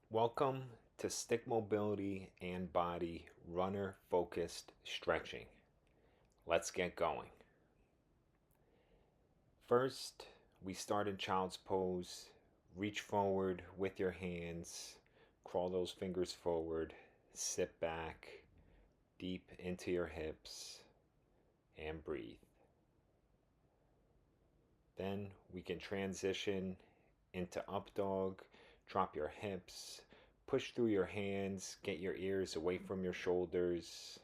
Welcome to Stick Mobility and Body Runner Focused Stretching. Let's get going. First, we start in child's pose. Reach forward with your hands, crawl those fingers forward, sit back, deep into your hips, and breathe. Then we can transition into up dog. Drop your hips, push through your hands, get your ears away from your shoulders.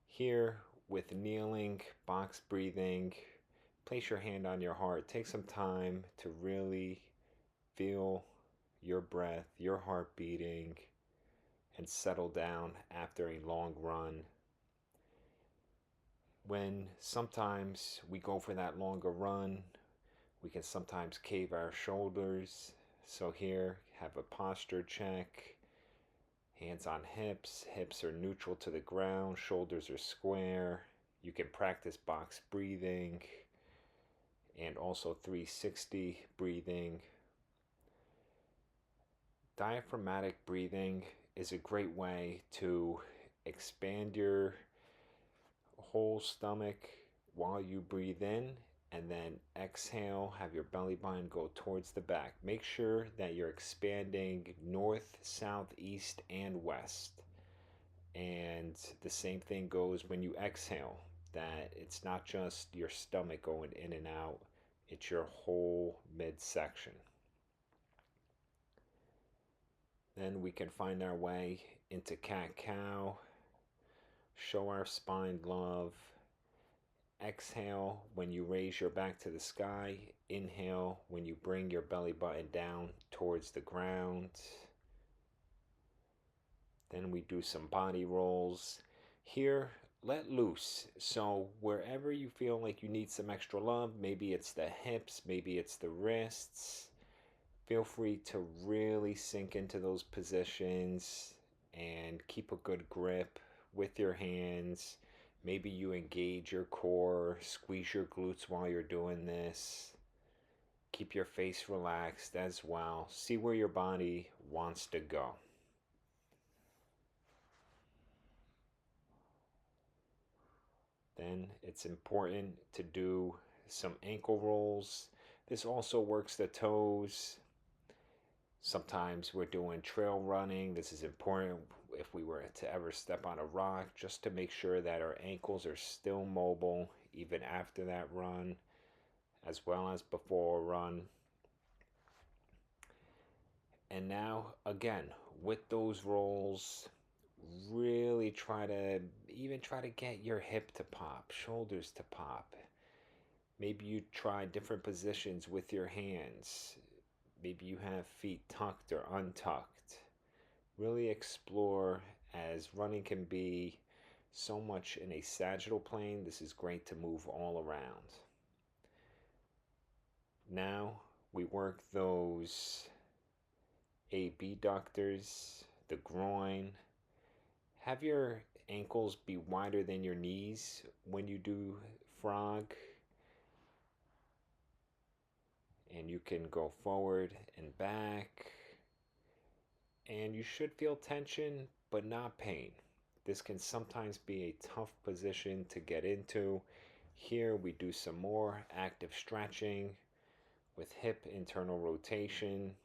Here, with kneeling, box breathing, place your hand on your heart. Take some time to really feel your breath, your heart beating, and settle down after a long run. When sometimes we go for that longer run, we can sometimes cave our shoulders. So here, have a posture check. Hands on hips. Hips are neutral to the ground. Shoulders are square. You can practice box breathing and also 360 breathing. Diaphragmatic breathing is a great way to expand your whole stomach while you breathe in, and then exhale, have your belly button go towards the back. Make sure that you're expanding north, south, east, and west. And the same thing goes when you exhale, that it's not just your stomach going in and out, it's your whole midsection. Then we can find our way into cat cow, show our spine love. Exhale when you raise your back to the sky. Inhale when you bring your belly button down towards the ground. Then we do some body rolls. Here, let loose. So wherever you feel like you need some extra love, maybe it's the hips, maybe it's the wrists, feel free to really sink into those positions and keep a good grip with your hands. Maybe you engage your core, squeeze your glutes while you're doing this. Keep your face relaxed as well. See where your body wants to go. Then it's important to do some ankle rolls. This also works the toes. Sometimes we're doing trail running. This is important if we were to ever step on a rock, just to make sure that our ankles are still mobile even after that run, as well as before a run. And now, again, with those rolls, really try to get your hip to pop, shoulders to pop. Maybe you try different positions with your hands. Maybe you have feet tucked or untucked. Really explore, as running can be so much in a sagittal plane. This is great to move all around. Now we work those abductors, the groin. Have your ankles be wider than your knees when you do frog. And you can go forward and back. And you should feel tension, but not pain. This can sometimes be a tough position to get into. Here we do some more active stretching with hip internal rotation.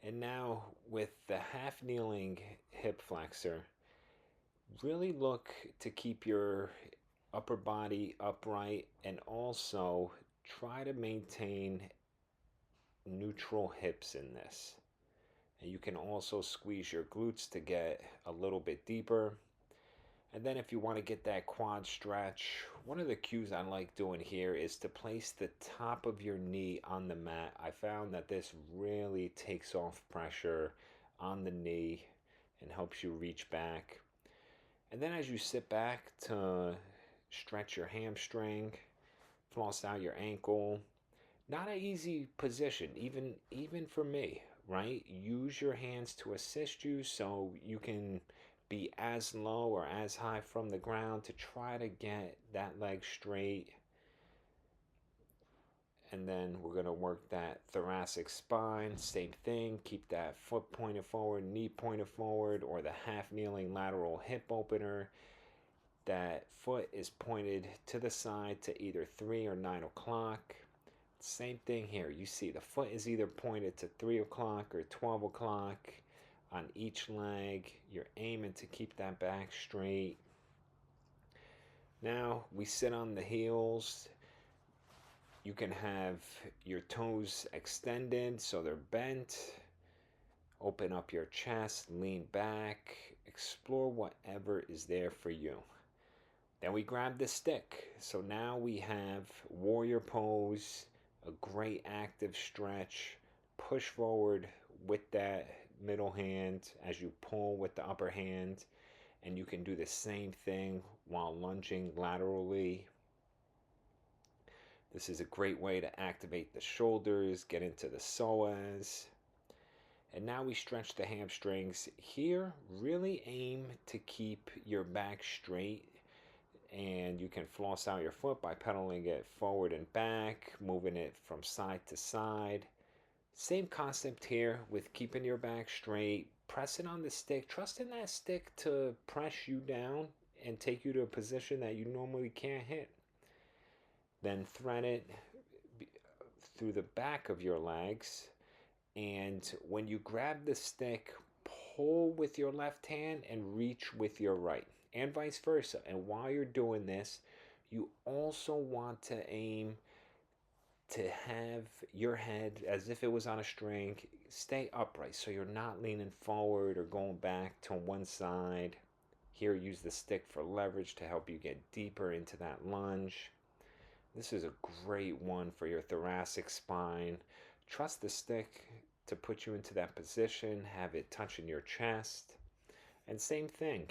And now with the half kneeling hip flexor, really look to keep your upper body upright and also try to maintain neutral hips in this. And you can also squeeze your glutes to get a little bit deeper. And then if you want to get that quad stretch, one of the cues I like doing here is to place the top of your knee on the mat. I found that this really takes off pressure on the knee and helps you reach back. And then as you sit back to stretch your hamstring, floss out your ankle. Not an easy position, even for me, right? Use your hands to assist you so you can be as low or as high from the ground to try to get that leg straight. And then we're going to work that thoracic spine. Same thing. Keep that foot pointed forward, knee pointed forward, or the half kneeling lateral hip opener. That foot is pointed to the side to either 3 or 9 o'clock. Same thing here. You see the foot is either pointed to 3 o'clock or 12 o'clock on each leg. You're aiming to keep that back straight. Now we sit on the heels. You can have your toes extended so they're bent. Open up your chest, lean back, explore whatever is there for you. Then we grab the stick. So now we have warrior pose, a great active stretch. Push forward with that middle hand as you pull with the upper hand. And you can do the same thing while lunging laterally. This is a great way to activate the shoulders, get into the psoas. And now we stretch the hamstrings. Here, really aim to keep your back straight. And you can floss out your foot by pedaling it forward and back, moving it from side to side. Same concept here with keeping your back straight, pressing on the stick, trusting that stick to press you down and take you to a position that you normally can't hit. Then thread it through the back of your legs. And when you grab the stick, pull with your left hand and reach with your right, and vice versa. And while you're doing this, you also want to aim to have your head as if it was on a string, stay upright so you're not leaning forward or going back to one side. Here, use the stick for leverage to help you get deeper into that lunge. This is a great one for your thoracic spine. Trust the stick to put you into that position, have it touching your chest. And same thing,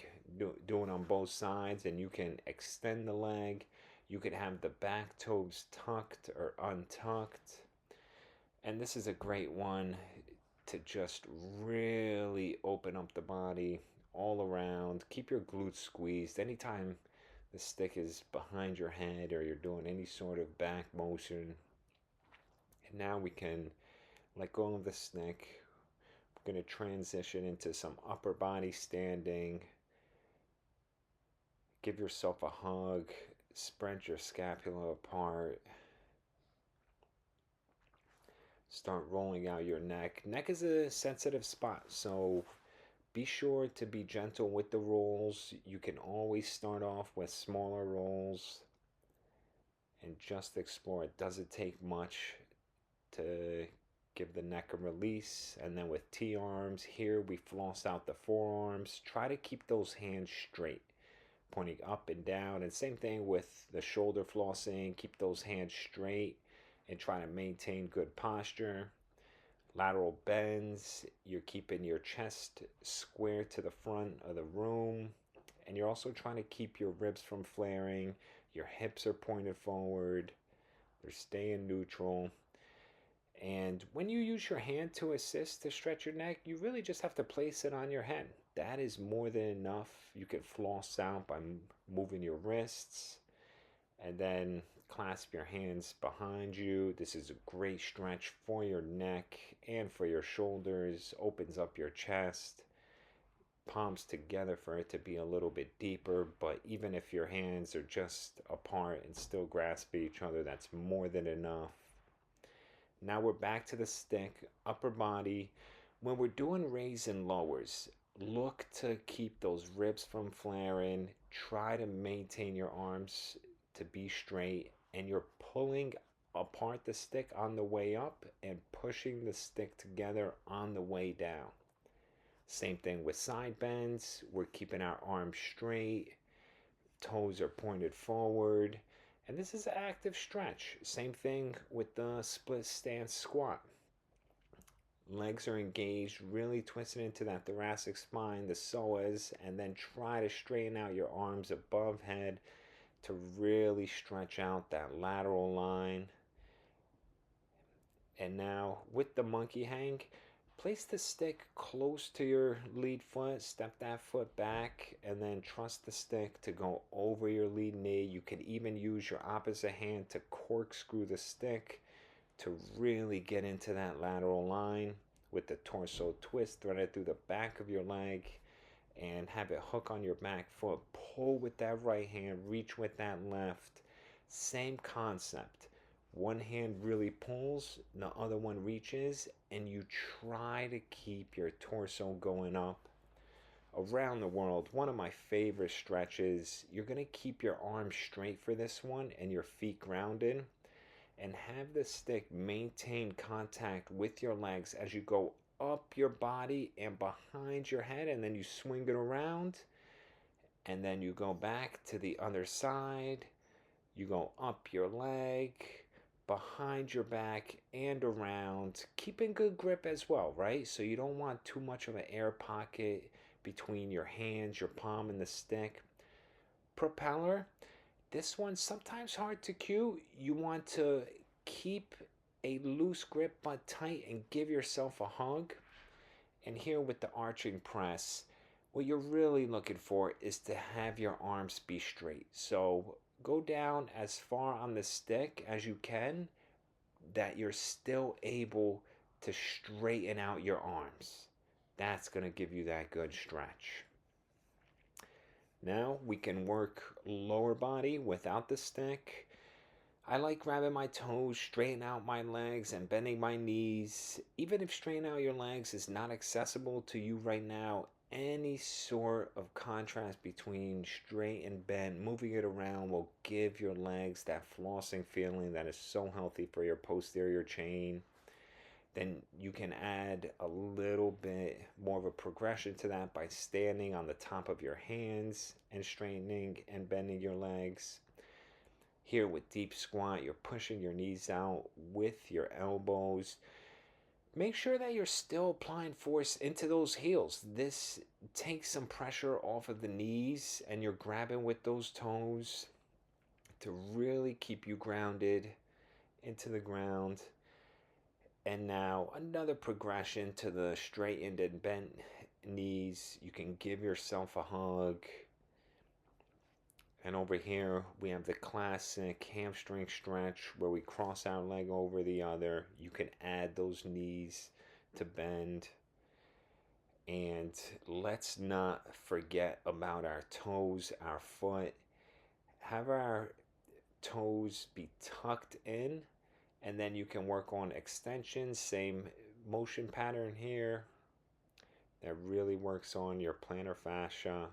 doing on both sides, and you can extend the leg. You could have the back toes tucked or untucked. And this is a great one to just really open up the body all around. Keep your glutes squeezed. Anytime the stick is behind your head or you're doing any sort of back motion. And now we can let go of the stick. We're going to transition into some upper body standing. Give yourself a hug. Spread your scapula apart. Start rolling out your neck. Neck is a sensitive spot, so be sure to be gentle with the rolls. You can always start off with smaller rolls and just explore. It doesn't take much to give the neck a release. And then with T-arms, here we floss out the forearms. Try to keep those hands straight, pointing up and down. And same thing with the shoulder flossing. Keep those hands straight and try to maintain good posture. Lateral bends, you're keeping your chest square to the front of the room. And you're also trying to keep your ribs from flaring. Your hips are pointed forward. They're staying neutral. And when you use your hand to assist to stretch your neck, you really just have to place it on your head. That is more than enough. You can floss out by moving your wrists. And then clasp your hands behind you. This is a great stretch for your neck and for your shoulders. Opens up your chest. Palms together for it to be a little bit deeper. But even if your hands are just apart and still grasp each other, that's more than enough. Now we're back to the stick, upper body. When we're doing raise and lowers, look to keep those ribs from flaring. Try to maintain your arms to be straight, and you're pulling apart the stick on the way up and pushing the stick together on the way down. Same thing with side bends. We're keeping our arms straight. Toes are pointed forward. And this is an active stretch. Same thing with the split stance squat. Legs are engaged, really twisting into that thoracic spine, the psoas, and then try to straighten out your arms above head to really stretch out that lateral line. And now with the monkey hang, place the stick close to your lead foot, step that foot back, and then trust the stick to go over your lead knee. You can even use your opposite hand to corkscrew the stick to really get into that lateral line with the torso twist threaded through the back of your leg, and have it hook on your back foot. Pull with that right hand, reach with that left. Same concept. One hand really pulls, the other one reaches, and you try to keep your torso going up around the world. One of my favorite stretches. You're going to keep your arms straight for this one and your feet grounded, and have the stick maintain contact with your legs as you go up your body and behind your head, and then you swing it around, and then you go back to the other side. You go up your leg, behind your back, and around, keeping good grip as well, right? So you don't want too much of an air pocket between your hands, your palm, and the stick. Propeller, this one's sometimes hard to cue. You want to keep a loose grip but tight and give yourself a hug. And here with the arching press, what you're really looking for is to have your arms be straight. So go down as far on the stick as you can, that you're still able to straighten out your arms. That's going to give you that good stretch. Now we can work lower body without the stick. I like grabbing my toes, straightening out my legs, and bending my knees. Even if straightening out your legs is not accessible to you right now, any sort of contrast between straight and bent, moving it around, will give your legs that flossing feeling that is so healthy for your posterior chain. Then you can add a little bit more of a progression to that by standing on the top of your hands and straightening and bending your legs. Here with deep squat, you're pushing your knees out with your elbows. Make sure that you're still applying force into those heels. This takes some pressure off of the knees, and you're grabbing with those toes to really keep you grounded into the ground. And now another progression to the straightened and bent knees. You can give yourself a hug. And over here we have the classic hamstring stretch where we cross our leg over the other. You can add those knees to bend. And let's not forget about our toes, our foot. Have our toes be tucked in, and then you can work on extensions. Same motion pattern here. That really works on your plantar fascia.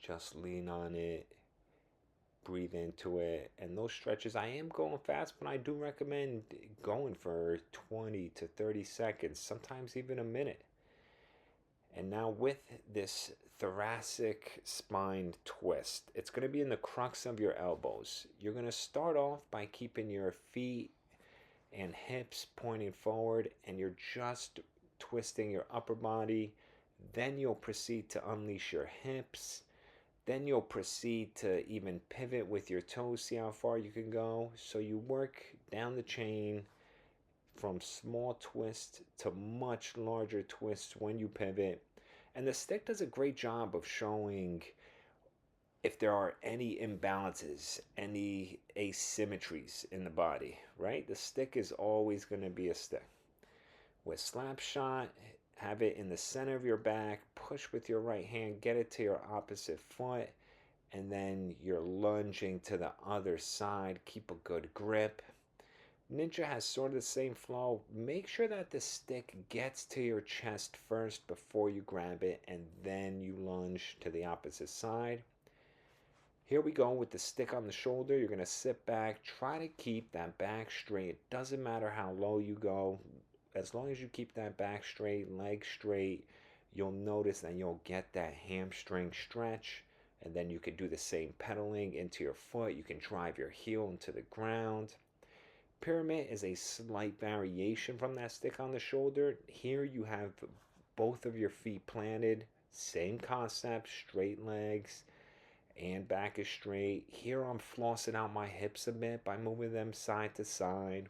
Just lean on it, breathe into it. And those stretches, I am going fast, but I do recommend going for 20 to 30 seconds, sometimes even a minute. And now with this thoracic spine twist, it's going to be in the crux of your elbows. You're going to start off by keeping your feet and hips pointing forward, and you're just twisting your upper body. Then you'll proceed to unleash your hips. Then you'll proceed to even pivot with your toes, see how far you can go. So you work down the chain from small twists to much larger twists when you pivot. And the stick does a great job of showing if there are any imbalances, any asymmetries in the body, right? The stick is always going to be a stick. With slap shot, have it in the center of your back, push with your right hand, get it to your opposite foot, and then you're lunging to the other side. Keep a good grip. Ninja has sort of the same flow. Make sure that the stick gets to your chest first before you grab it, and then you lunge to the opposite side. Here we go with the stick on the shoulder. You're going to sit back. Try to keep that back straight. It doesn't matter how low you go. As long as you keep that back straight, leg straight, you'll notice that you'll get that hamstring stretch. And then you can do the same pedaling into your foot. You can drive your heel into the ground. Pyramid is a slight variation from that stick on the shoulder. Here you have both of your feet planted. Same concept, straight legs and back is straight. Here I'm flossing out my hips a bit by moving them side to side.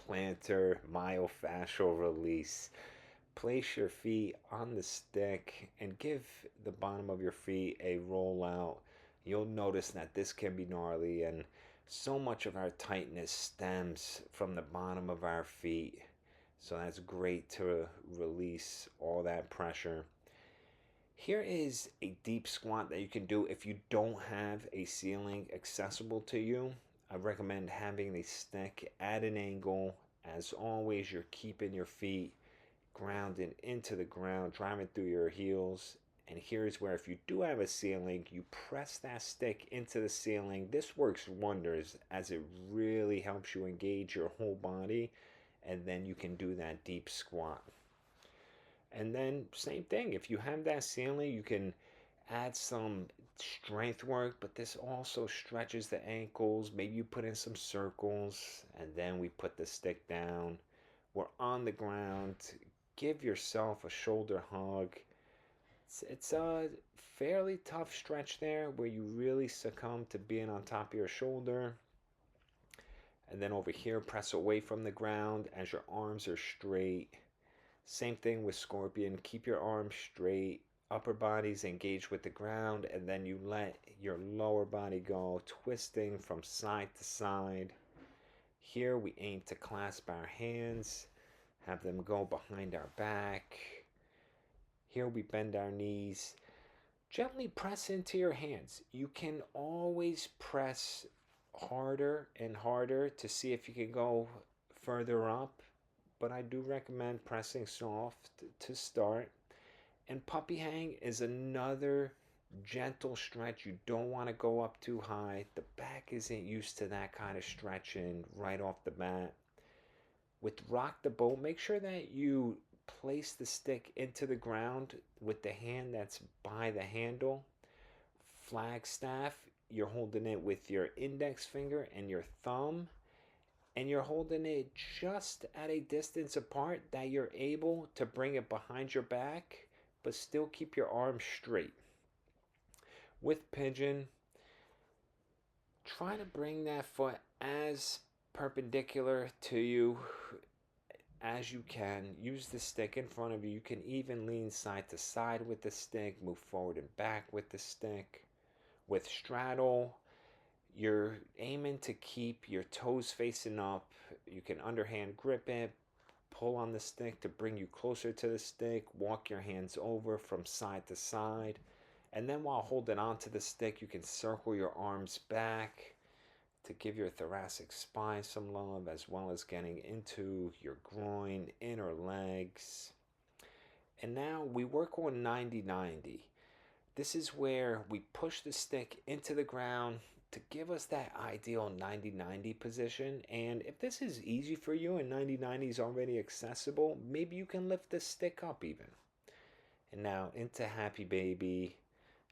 Plantar, myofascial release. Place your feet on the stick and give the bottom of your feet a roll out. You'll notice that this can be gnarly, and So much of our tightness stems from the bottom of our feet. So that's great to release all that pressure. Here is a deep squat that you can do if you don't have a ceiling accessible to you. I recommend having the stick at an angle. As always, you're keeping your feet grounded into the ground, driving through your heels. And here's where, if you do have a ceiling, you press that stick into the ceiling. This works wonders as it really helps you engage your whole body. And then you can do that deep squat. And then, same thing, if you have that ceiling, you can add some strength work, but this also stretches the ankles. Maybe you put in some circles, and then we put the stick down. We're on the ground. Give yourself a shoulder hug. It's a fairly tough stretch there where you really succumb to being on top of your shoulder. And then over here, press away from the ground as your arms are straight. Same thing with scorpion. Keep your arms straight, upper body's engaged with the ground, and then you let your lower body go, twisting from side to side. Here we aim to clasp our hands, have them go behind our back. Here we bend our knees. Gently press into your hands. You can always press harder and harder to see if you can go further up, but I do recommend pressing soft to start. And puppy hang is another gentle stretch. You don't want to go up too high. The back isn't used to that kind of stretching right off the bat. With rock the boat, make sure that you place the stick into the ground with the hand that's by the handle. Flagstaff, you're holding it with your index finger and your thumb, and you're holding it just at a distance apart that you're able to bring it behind your back but still keep your arms straight. With pigeon, try to bring that foot as perpendicular to you as you can. Use the stick in front of you. You can even lean side to side with the stick, move forward and back with the stick. With straddle, you're aiming to keep your toes facing up. You can underhand grip it, pull on the stick to bring you closer to the stick, walk your hands over from side to side, and then while holding on to the stick, you can circle your arms back to give your thoracic spine some love, as well as getting into your groin, inner legs. And now we work on 90-90. This is where we push the stick into the ground to give us that ideal 90-90 position. And if this is easy for you and 90-90 is already accessible, maybe you can lift the stick up even. And now into happy baby.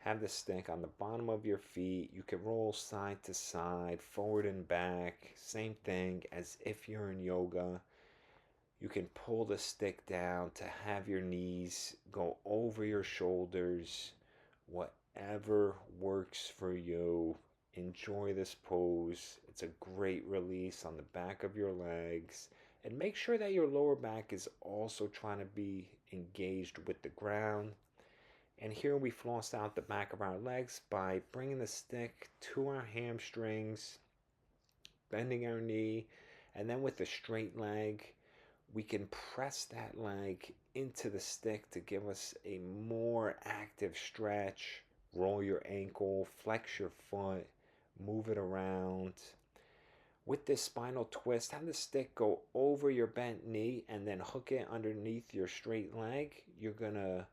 Have the stick on the bottom of your feet. You can roll side to side, forward and back. Same thing as if you're in yoga. You can pull the stick down to have your knees go over your shoulders. Whatever works for you. Enjoy this pose. It's a great release on the back of your legs. And make sure that your lower back is also trying to be engaged with the ground. And here we floss out the back of our legs by bringing the stick to our hamstrings, bending our knee, and then with the straight leg, we can press that leg into the stick to give us a more active stretch. Roll your ankle, flex your foot, move it around. With this spinal twist, have the stick go over your bent knee and then hook it underneath your straight leg. You're going to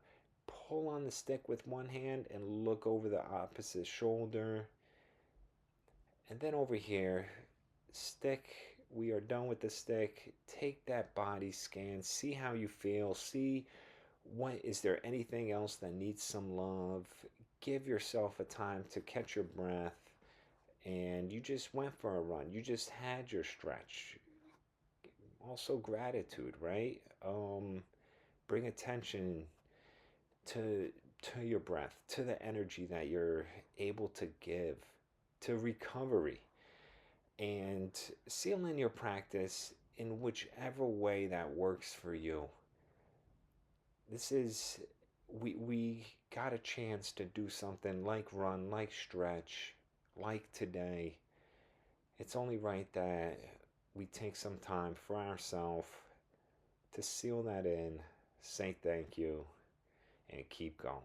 pull on the stick with one hand and look over the opposite shoulder. And then over here, stick, we are done with the stick. Take that body scan, see how you feel, see what is there anything else that needs some love. Give yourself a time to catch your breath, and you just went for a run. You just had your stretch. Also gratitude, right? Bring attention to your breath, to the energy that you're able to give, to recovery, and seal in your practice in whichever way that works for you. This is, we got a chance to do something like run, like stretch, like today, it's only right that we take some time for ourselves to seal that in, say thank you, and keep going.